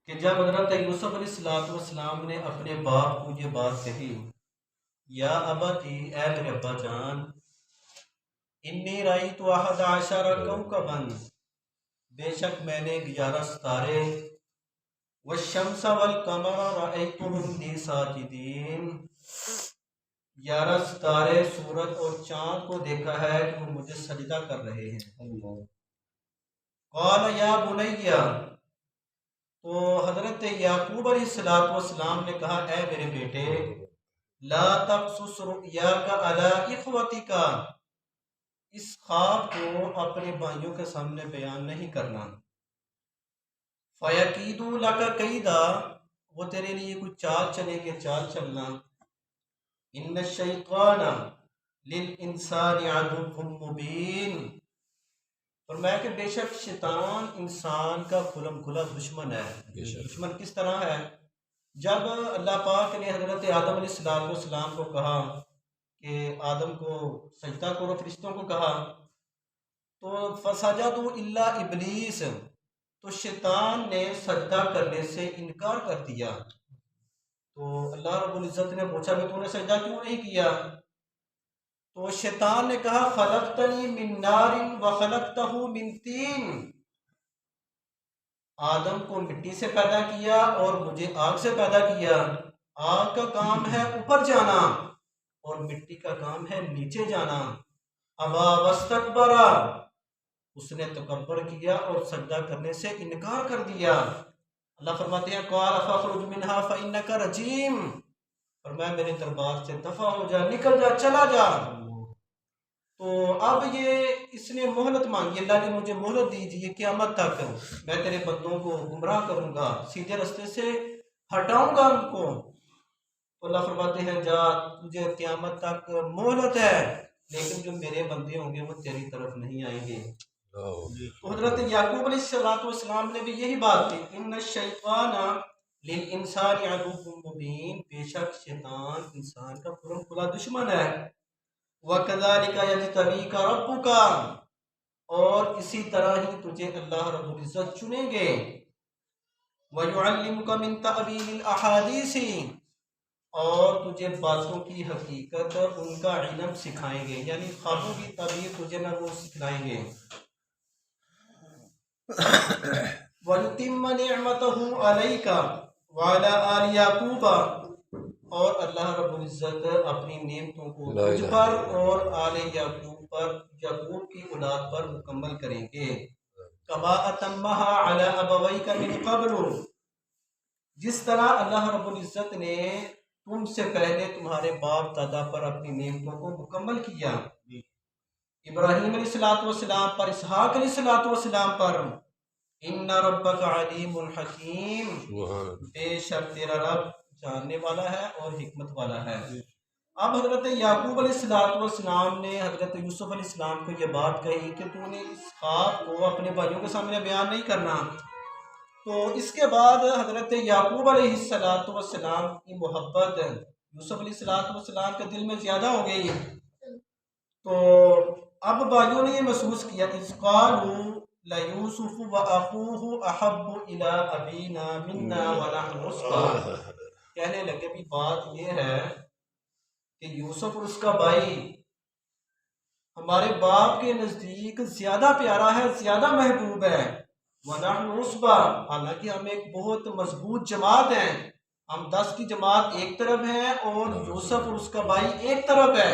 کہ جب حضرت یوسف علیہ السلام نے اپنے باپ کو یہ بات کہی، یا ابتی، اے میرے ابا جان، انی رأیت احد عشر کوکبا، بے شک میں نے 11 ستارے، والشمس والقمر رأیتهم لی ساجدین، 11 ستارے، سورج اور چاند کو دیکھا ہے کہ وہ مجھے سجدہ کر رہے ہیں۔ قال یا بنیا، تو حضرت یعقوب علیہ السلام نے کہا، اے میرے بیٹے، لا تقصص رؤیاک علی اخوتک، اس خواب کو اپنے بھائیوں کے سامنے بیان نہیں کرنا۔ فَيَكِيدُوا لَكَ كَيْدًا، وہ تیرے لیے کوئی چال چلیں گے، چال چلنا۔ إِنَّ الشَّيْطَانَ لِلْإِنسَانِ عَدُوٌّ مُّبِينٌ، فرمایا کہ بے شک شیطان انسان کا کھلم کھلا دشمن ہے۔ دشمن کس طرح ہے؟ جب اللہ پاک نے حضرت آدم علیہ السلام کو کہا کہ آدم کو سجدہ کرو، فرشتوں کو کہا، تو فسجدوا الا ابلیس، تو شیطان نے سجدہ کرنے سے انکار کر دیا۔ تو اللہ رب العزت نے پوچھا کہ تو نے سجدہ کیوں نہیں کیا؟ تو شیطان نے کہا، خلقتنی من نار وخلقتہ من طین، آدم کو مٹی سے پیدا کیا اور مجھے آگ سے پیدا کیا۔ آگ کا کام ہے اوپر جانا اور مٹی کا کام ہے نیچے جانا۔ ابا واستکبرا، اس نے تکبر کیا اور سجدہ کرنے سے انکار کر دیا۔ اللہ فرماتے ہیں، قال فاخرج منها فانک رجیم، فرمایا میرے دربار سے دفع ہو جا، نکل جا، چلا جا۔ تو اب یہ اس نے مہلت مانگی، اللہ نے مجھے مہلت دیجیے قیامت تک، میں تیرے بندوں کو گمراہ کروں گا، سیدھے رستے سے ہٹاؤں گا ان کو۔ تو اللہ فرماتے ہیں، جا، تجھے قیامت تک مہلت ہے، لیکن جو میرے بندے ہوں گے وہ تیری طرف نہیں آئیں گے۔ تو حضرت یعقوب علیہ السلام نے بھی یہی بات کی، ان الشیطان للانسان عدو مبین، بے شک شیطان انسان کا کھلم کھلا دشمن ہے۔ وَكَذَلِكَ يَجْتَبِيكَ رَبُّكَ، اور اسی طرح ہی تجھے اللہ رب العزت چنیں گے۔ وَيُعَلِّمُكَ مِن تَأْوِيلِ الْأَحَادِيثِ، اور تجھے باتوں کی حقیقت ان کا علم سکھائیں گے، یعنی خوابوں کی تعبیر تجھے نہ وہ سکھلائیں گے۔ وَيُتِمَّ نِعْمَتَهُ عَلَيْكَ وَعَلَىٰ آلِ يَعْقُوبَ، اور اللہ رب العزت اپنی نعمتوں کو تجھ پر اور آل یعقوب پر، یعقوب کی اولاد پر مکمل کریں گے۔ کما اتمھا علی ابویک من قبل، جس طرح اللہ رب العزت نے تم سے پہلے تمہارے باپ دادا پر اپنی نعمتوں کو مکمل کیا، ابراہیم علیہ السلام پر، اسحاق علیہ السلام پر۔ ان ربک علیم حکیم، بے شک تیرا رب جاننے والا ہے اور حکمت والا ہے۔ اب حضرت یعقوب علیہ السلام نے حضرت یوسف علیہ السلام کو یہ بات کہی کہ تو نے اس خواب کو اپنے بھائیوں کے سامنے بیان نہیں کرنا۔ تو اس کے بعد حضرت یعقوب علیہ السلام کی محبت یوسف علیہ السلام کے دل میں زیادہ ہو گئی۔ تو اب بھائیوں نے یہ محسوس کیا، اذ قالوا لَيُوسُفُ وَأَخُوهُ أَحَبُّ إِلَىٰ أَبِينَا مِنَّا وَنَحْنُ عُصْبَةٌ، کہنے لگے بھی بات یہ ہے کہ یوسف اور اس کا بھائی ہمارے باپ کے نزدیک زیادہ پیارا ہے، زیادہ محبوب ہے۔ وَنَحْنُ عُصْبَةٌ، حالانکہ ہم ایک بہت مضبوط جماعت ہیں، ہم 10 کی جماعت ایک طرف ہے اور یوسف اور اس کا بھائی ایک طرف ہے۔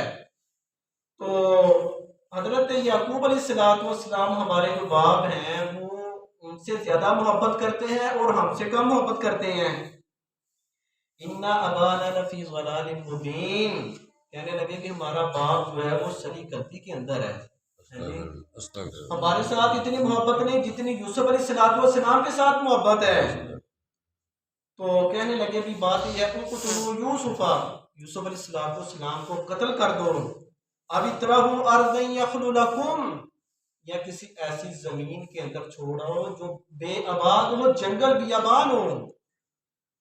تو حضرت یعقوب علیہ السلام ہمارے جو باپ ہیں وہ ان سے زیادہ محبت کرتے ہیں اور ہم سے کم محبت کرتے ہیں۔ اِنَّ أَبَانَا لَفِي ضَلَالٍ مُّبِينٍ، کہنے لگے کہ ہمارا باپ جو ہے وہ سری غلطی کے اندر ہے، ہمارے ساتھ اتنی محبت نہیں جتنی یوسف علیہ السلام کے ساتھ محبت ہے۔ تو کہنے لگے بھی بات یہ ہے، اقتلوا یوسف، یوسف علیہ السلام کو قتل کر دو، اب اطرحوا ارضا یخل لکم، یا کسی ایسی زمین کے اندر چھوڑو جو بے آباد ہو، جنگل بیابان ہو۔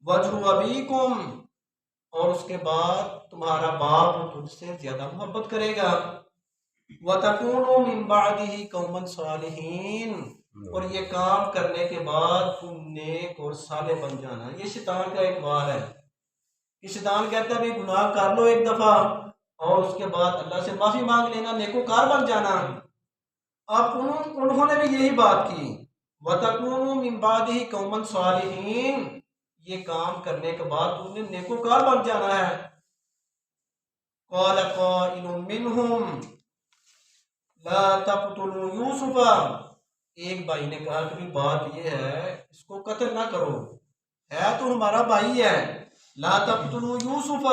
وجہ ابیکم، اور اس کے بعد تمہارا باپ تجھ سے زیادہ محبت کرے گا۔ وَتَكُونُوا مِن بَعْدِهِ قَوْمًا صَالِحِينَ، اور یہ کام کرنے کے بعد تم نیک اور صالح بن جانا۔ یہ شیطان کا ایک وار ہے کہ شیطان کہتا ہے بھی گناہ کر لو ایک دفعہ اور اس کے بعد اللہ سے معافی مانگ لینا، نیکوکار بن جانا۔ اب انہوں نے بھی یہی بات کی، وَتَكُونُوا مِن بَعْدِهِ قَوْمًا صَالِحِينَ، یہ کام کرنے کے بعد تم نے نیکوکار بن جانا ہے۔ قَالَ قَائِلٌ مِّنْهُمْ لَا تَقْتُلُوا يُوسُفَ، ایک بھائی نے کہا کہ بات یہ ہے اس کو قتل نہ کرو، ہے تو ہمارا بھائی ہے۔ لَا تَقْتُلُوا يُوسُفَ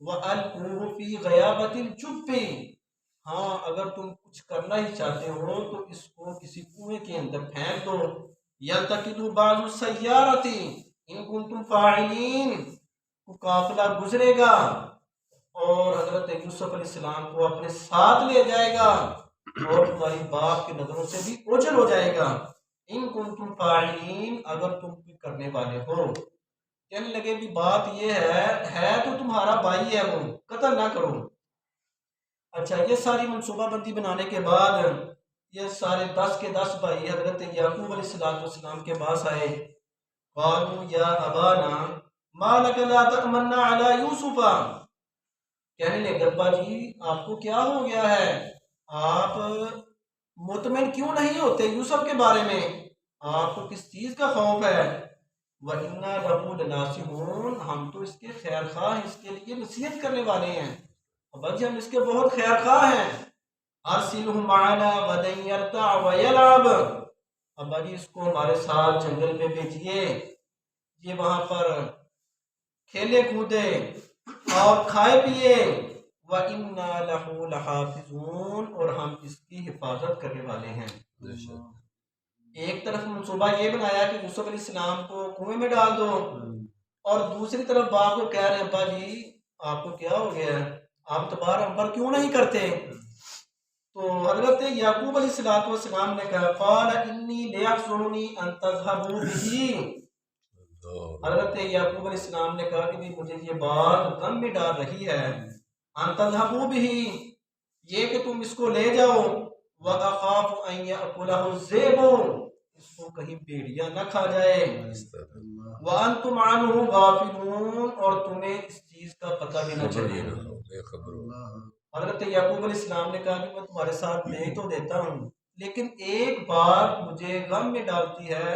وَأَلْقُوهُ فِي غَيَابَتِ الْجُبِّ، ہاں اگر تم کچھ کرنا ہی چاہتے ہو تو اس کو کسی کنویں کے اندر پھینک دو۔ یلتقطوا بعض السیارۃ ان کنتم فاعلین، کو قافلہ گزرے گا اور حضرت یوسف علیہ السلام کو اپنے ساتھ لے جائے گا اور تمہاری باپ کی نظروں سے بھی اوجھل ہو جائے گا۔ ان کنتم فاعلین، اگر تم کوئی کرنے والے ہو۔ کہنے لگے بھی بات یہ ہے تو تمہارا بھائی ہے، وہ قتل نہ کرو۔ اچھا، یہ ساری منصوبہ بندی بنانے کے بعد یہ سارے 10 کے 10 بھائی حضرت یعقوب علیہ السلام کے پاس آئے۔ قالوا یا ابانا ما لک لا تأمنا علی یوسف، کہنے لگے ابا جی آپ کو کیا ہو گیا ہے، آپ مطمئن کیوں نہیں ہوتے یوسف کے بارے میں، آپ کو کس چیز کا خوف ہے؟ وَإِنَّا لَهُ لَنَاصِحُونَ، ہم تو اس کے خیر خواہ ہیں، اس کے لیے نصیحت کرنے والے ہیں، ابا جی ہم اس کے بہت خیر خواہ ہیں۔ ارسلہ معنا غدا یرتع ویلعب، ابا جی اس کو ہمارے ساتھ جنگل میں بھیجیے، یہ وہاں پر کھیلے کودے اور کھائے پیے۔ وَإِنَّا لَهُ لَحَافِظُونَ، اور ہم اس کی حفاظت کرنے والے ہیں۔ ایک طرف منصوبہ یہ بنایا کہ یوسف علیہ السلام کو کنویں میں ڈال دو، اور دوسری طرف باپ کو کہہ رہے ہیں ابا جی آپ کو کیا ہو گیا ہے، آپ تبار امبر کیوں نہیں کرتے؟ تو حضرت یعقوب علیہ السلام نے کہا قال انی لیحزننی ان تذهبوا به، حضرت یعقوب علیہ السلام نے کہا کہ مجھے یہ بات غم میں ڈال رہی ہے، ان تذهبوا به، یہ کہ تم اس کو لے جاؤ، واخاف ان یاکلہ الذئب، اس کو کہیں بھیڑیا نہ کھا جائے، وانتم عنہ غافلون، اور تمہیں اس چیز کا پتہ بھی نہ چلے۔ حضرت یعقوب علیہ السلام نے کہا کہ میں تمہارے ساتھ نہیں تو دیتا ہوں، لیکن ایک بات مجھے غم میں ڈالتی ہے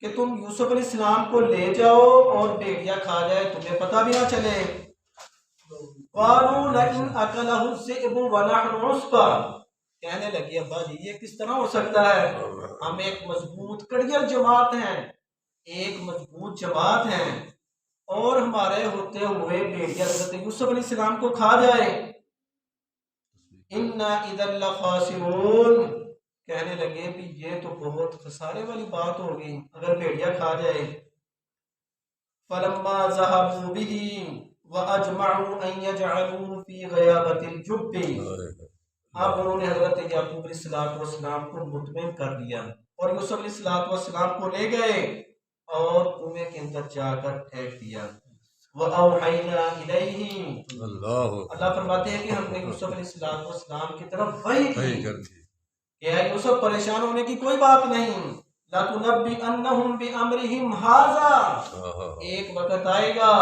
کہ تم یوسف علیہ السلام کو لے جاؤ اور بھیڑیا کھا جائے، تمہیں پتہ بھی نہ چلے۔ قالوا لئن اکلہ الذئب ونحن عصبہ، کہنے لگی ابا جی یہ کس طرح ہو سکتا ہے، ہم ایک مضبوط کڑیل جماعت ہیں، ایک مضبوط جماعت ہیں، اور ہمارے ہوتے ہوئے بھیڑیا حضرت یوسف علیہ السلام کو کھا جائے۔ اِنَّا اِذًا لَخَاسِرُونَ، کہنے لگے بھی یہ تو بہت خسارے والی بات ہوگی اگر بھیڑیا کھا جائے۔ فَلَمَّا ذَهَبُوا بِهِ وَأَجْمَعُوا أَن يَجْعَلُوهُ فِي غَيَابَتِ الْجُبِّ، اب انہوں نے حضرت یعقوب علیہ السلام کو مطمئن کر دیا اور یوسف علیہ السلام کو لے گئے اور کنویں کے اندر جا کر پھینک دیا۔ وَأَوْحَيْنَا إِلَيْهِ، اللہ فرماتے ہیں کہ ہم نے یوسف علیہ السلام کی طرف وحی کی کہ اے یوسف پریشان ہونے کی کوئی بات نہیں، لَتُنَبِّئَنَّهُمْ بِأَمْرِهِمْ هَٰذَا، ایک وقت آئے گا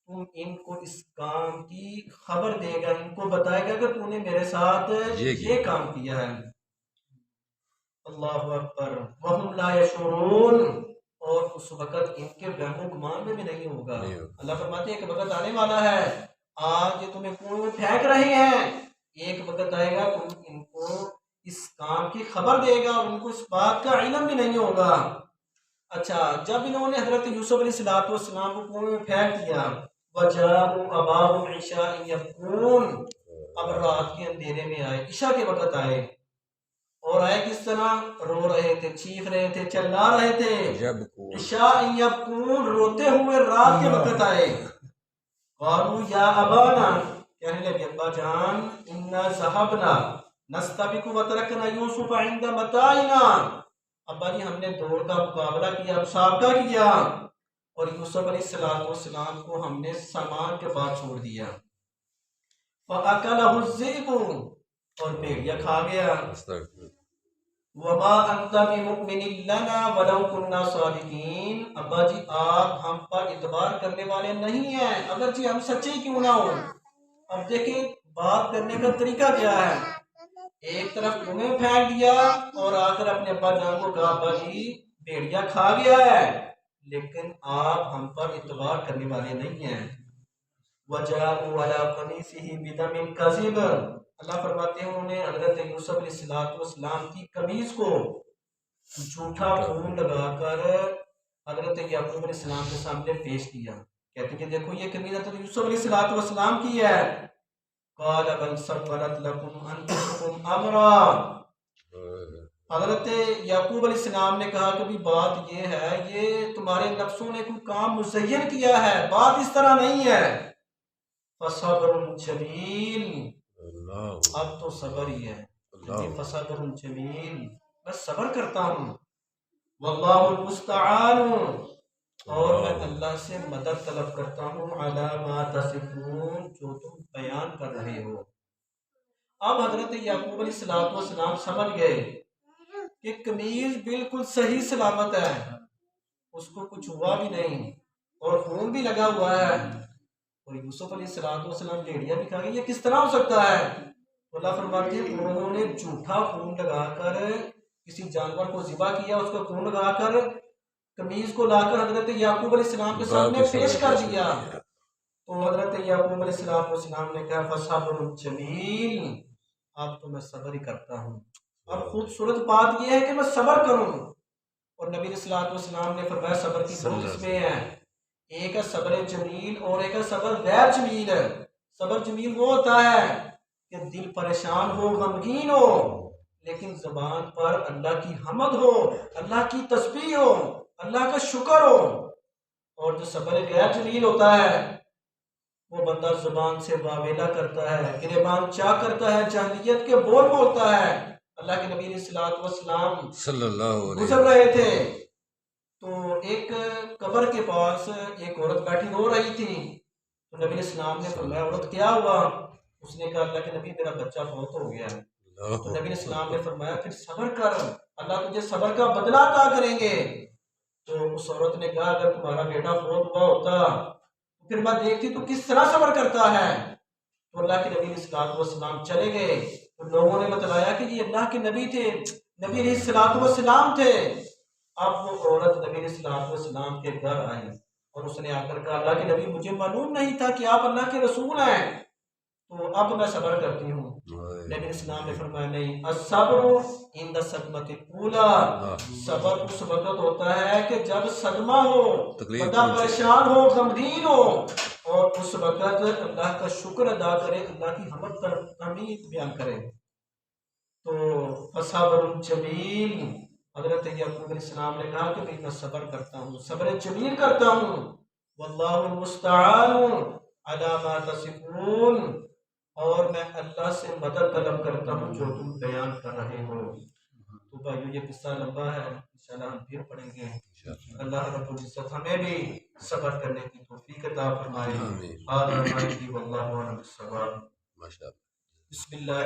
تم ان کو اس کام کی خبر دے گا، ان کو بتائے گا کہ تو نے میرے ساتھ یہ کام کیا ہے۔ اللہ اکبر، وَهُمْ لَا يَشْعُرُونَ، اور اس وقت ان کے وہم و گمان میں بھی نہیں ہوگا۔ اللہ فرماتے ہیں کہ وقت آنے والا ہے، آج یہ تمہیں کنویں میں پھینک رہے ہیں، ایک وقت آئے گا تم ان کو اس کام کی خبر دے گا اور ان کو اس بات کا علم بھی نہیں ہوگا۔ اچھا، جب انہوں نے حضرت یوسف علیہ السلام کو کنویں میں پھینک دیا، وَجَاءُوا أَبَاهُمْ عِشَاءً يَبْكُونَ، اب رات کے اندھیرے میں آئے، عشاء کے وقت آئے، اور آئے کس طرح، رو رہے تھے، چیخ رہے تھے، چلا رہے تھے، عشاء یبکون، روتے ہوئے رات کے وقت آئے۔ قالوا یا ابانا، کہنے لگے ابا جان، انا ذهبنا نستبق وترکنا یوسف عند متاعنا، ابا جی ہم نے دوڑ کا مقابلہ کیا، مسابقہ کیا، اور یوسف علیہ السلام کو ہم نے سامان کے پاس چھوڑ دیا۔ فَأَكَلَهُ الذِّئْبُ، اور بھیڑیا کھا گیا۔ وما انت بمؤمن لنا ولو كنا صادقین، ابا جی آپ ہم پر اعتبار کرنے والے نہیں ہیں اگرچہ ہم سچے کیوں نہ ہوں۔ اب دیکھیں بات کرنے کا طریقہ کیا ہے، ایک طرف تمہیں پھینک دیا اور آ کر اپنے ابا جان کو کہا ابا جی بھیڑیا کھا گیا ہے، لیکن آپ ہم پر اعتبار کرنے والے نہیں ہیں۔ وَجَاءُوا عَلَىٰ قَمِيصِهِ بِدَمٍ كَذِبٍ، اللہ فرماتے ہیں انہوں نے حضرت یوسف علیہ السلام کی قمیص کو جھوٹا خون لگا کر حضرت یعقوب علیہ السلام کے سامنے پیش کیا، کہتے ہیں کہ دیکھو یہ قمیص حضرت یوسف علیہ السلام کی ہے۔ قال بل سولت لكم انفسكم امرا، حضرت یعقوب علیہ السلام نے کہا کہ بھی بات یہ ہے یہ تمہارے نفسوں نے کوئی کام مزین کیا ہے، بات اس طرح نہیں ہے۔ فصبر جمیل، اب تو صبر ہی ہے، فصبر جمیل، میں صبر کرتا ہوں۔ واللہ المستعان، اور میں اللہ سے مدد طلب کرتا ہوں، علی ما تصفون، جو تم بیان کر رہے ہو۔ اب حضرت یعقوب علیہ السلام سمجھ گئے کہ قمیض بالکل صحیح سلامت ہے، اس کو کچھ ہوا بھی نہیں اور خون بھی لگا ہوا ہے، اور یوسف علیہ السلام بھیڑیا بھی کھا گئی، یہ کس طرح ہو سکتا ہے؟ اللہ فرماتے ہیں انہوں نے جھوٹا خون لگا کر کسی جانور کو ذبح کیا، اس کو خون لگا کر قمیض کو لا کر حضرت یعقوب علیہ السلام کے سامنے پیش کر دیا، تو حضرت یعقوب علیہ السلام نے کہا فصبر جمیل، اب تو میں صبر ہی کرتا ہوں۔ اب خوبصورت بات یہ ہے کہ میں صبر کروں، اور نبی علیہ السلام نے فرمایا صبر کی دو قسمیں ہیں، ایک ہے صبر جمیل اور ایک ہے صبر غیر جمیل۔ صبر جمیل وہ ہوتا ہے کہ دل پریشان ہو، غمگین ہو، لیکن زبان پر اللہ کی حمد ہو، اللہ کی تسبیح ہو، اللہ کا شکر ہو۔ اور جو صبر غیر جمیل ہوتا ہے وہ بندہ زبان سے واویلا کرتا ہے، گریبان چاک کرتا ہے، جاہلیت کے بول بولتا ہے۔ اللہ کے نبی علیہ السلام صلی اللہ علیہ گزر رہے تھے تو ایک قبر کے پاس ایک عورت بیٹھی رو رہی تھی، تو نبی علیہ السلام نے فرمایا عورت کیا ہوا؟ اس نے کہا اللہ کے نبی میرا بچہ فوت ہو گیا ہے۔ تو نبی علیہ السلام نے فرمایا پھر صبر کر، اللہ تجھے صبر کا بدلہ عطا کریں گے۔ تو اس عورت نے کہا اگر تمہارا بیٹا فوت ہوا ہوتا پھر میں دیکھتی تو کس طرح صبر کرتا ہے۔ تو اللہ کے نبی علیہ السلام چلے گئے، تو لوگوں نے بتلایا کہ یہ اللہ کے نبی تھے، نبی علیہ السلام تھے۔ اب وہ عورت نبی علیہ السلام کے گھر آئی اور اس نے آ کر کہا اللہ کے نبی مجھے معلوم نہیں تھا کہ آپ اللہ کے رسول ہیں، تو اب میں صبر کرتی ہوں۔ نبی علیہ السلام نے فرمایا نہیں، الصبر عند الصدمۃ الاولیٰ، صبر اس وقت ہوتا ہے کہ جب صدمہ ہو، بندہ پریشان ہو، غمگین ہو، اور اس وقت اللہ کا شکر ادا کرے، اللہ کی حمد تحمید بیان کرے۔ تو فصبر جمیل، حضرت یعقوب علیہ السلام نے کہا کہ میں صبر کرتا ہوں، صبر جمیل کرتا ہوں۔ واللہ المستعان علی ما تصفون، اور میں اللہ سے مدد طلب کرتا ہوں جو تم بیان کر رہے ہو۔ تو بھائیو یہ قصہ لمبا ہے، انشاءاللہ ہم پھر پڑھیں گے۔ اللہ رب العزت ہمیں بھی صبر کرنے کی توفیق عطا فرمائے۔ آمین۔ واللہ اعلم بالصواب۔ بسم اللہ